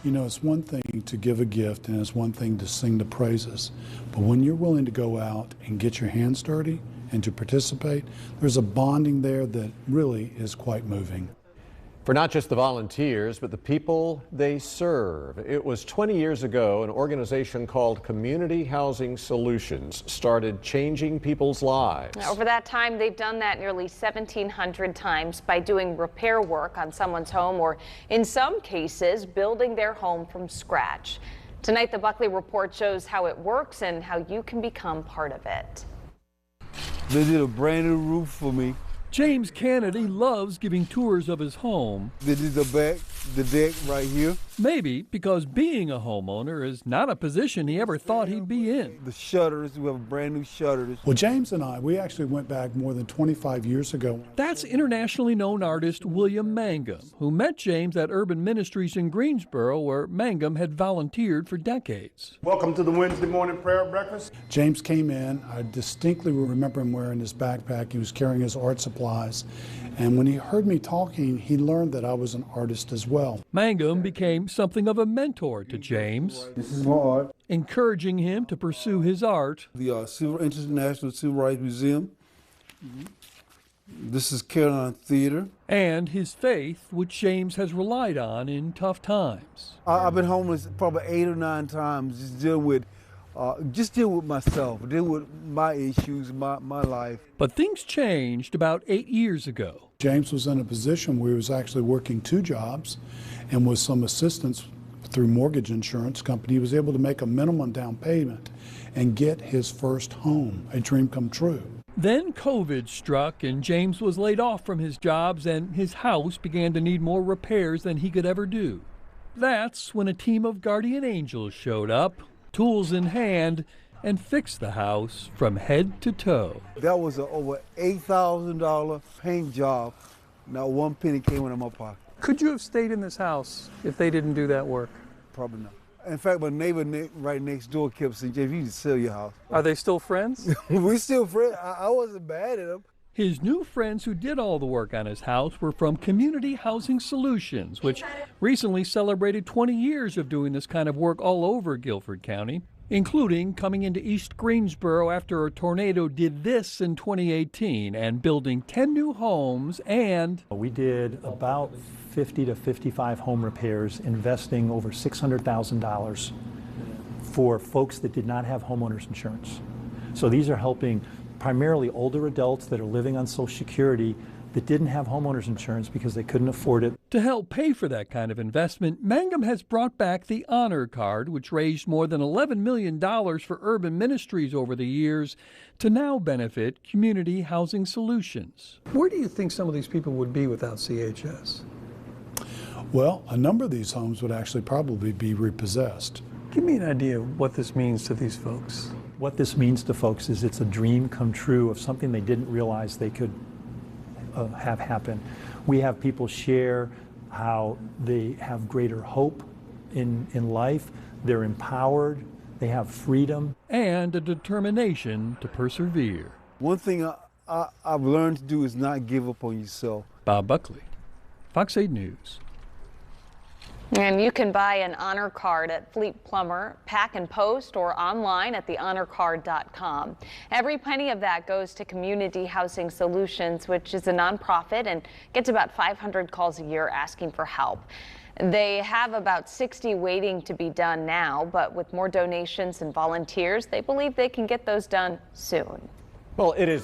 You know, it's one thing to give a gift and it's one thing to sing the praises. But when you're willing to go out and get your hands dirty and to participate, there's a bonding there that really is quite moving. For not just the volunteers, but the people they serve. It was 20 years ago, an organization called Community Housing Solutions started changing people's lives. Over that time, they've done that nearly 1,700 times by doing repair work on someone's home or, in some cases, building their home from scratch. Tonight, the Buckley Report shows how it works and how you can become part of it. They did a brand new roof for me. James Kennedy loves giving tours of his home. They did the deck right here. Maybe because being a homeowner is not a position he ever thought he'd be in. The shutters, we have brand new shutters. Well, James and I, we actually went back more than 25 years ago. That's internationally known artist William Mangum, who met James at Urban Ministries in Greensboro, where Mangum had volunteered for decades. Welcome to the Wednesday morning prayer breakfast. James came in. I distinctly remember him wearing his backpack. He was carrying his art supplies. And when he heard me talking, he learned that I was an artist as well. Mangum became something of a mentor to James, This is my art. encouraging him to pursue his art. The International Civil Rights Museum. This is Carolina Theater. And his faith, which James has relied on in tough times. I've been homeless probably 8 or 9 times, just dealing with myself, dealing with my issues, my life. But things changed about 8 years ago. James was in a position where he was actually working 2 jobs, and with some assistance through mortgage insurance company, he was able to make a minimum down payment and get his first home, a dream come true. Then COVID struck and James was laid off from his jobs and his house began to need more repairs than he could ever do. That's when a team of guardian angels showed up, tools in hand, and fixed the house from head to toe. That was an over $8,000 paint job. Not one penny came out of my pocket. Could you have stayed in this house if they didn't do that work? Probably not. In fact, my neighbor right next door kept saying, James, you need to sell your house. Are they still friends? We still friends. I wasn't mad at him. His new friends who did all the work on his house were from Community Housing Solutions, which recently celebrated 20 years of doing this kind of work all over Guilford County, including coming into East Greensboro after a tornado did this in 2018 and building 10 new homes. And we did about 50 to 55 home repairs, investing over $600,000 for folks that did not have homeowners insurance. So these are helping primarily older adults that are living on Social Security that didn't have homeowners insurance because they couldn't afford it. To help pay for that kind of investment, Mangum has brought back the Honor Card, which raised more than $11 million for Urban Ministries over the years, to now benefit Community Housing Solutions. Where do you think some of these people would be without CHS? Well, a number of these homes would actually probably be repossessed. Give me an idea of what this means to these folks. What this means to folks is it's a dream come true of something they didn't realize they could have happen. We have people share how they have greater hope in life, they're empowered, they have freedom. And a determination to persevere. One thing I've learned to do is not give up on yourself. Bob Buckley, Fox 8 News. And you can buy an Honor Card at Fleet Plumber, Pack and Post, or online at thehonorcard.com. Every penny of that goes to Community Housing Solutions, which is a nonprofit and gets about 500 calls a year asking for help. They have about 60 waiting to be done now, but with more donations and volunteers, they believe they can get those done soon. Well, it is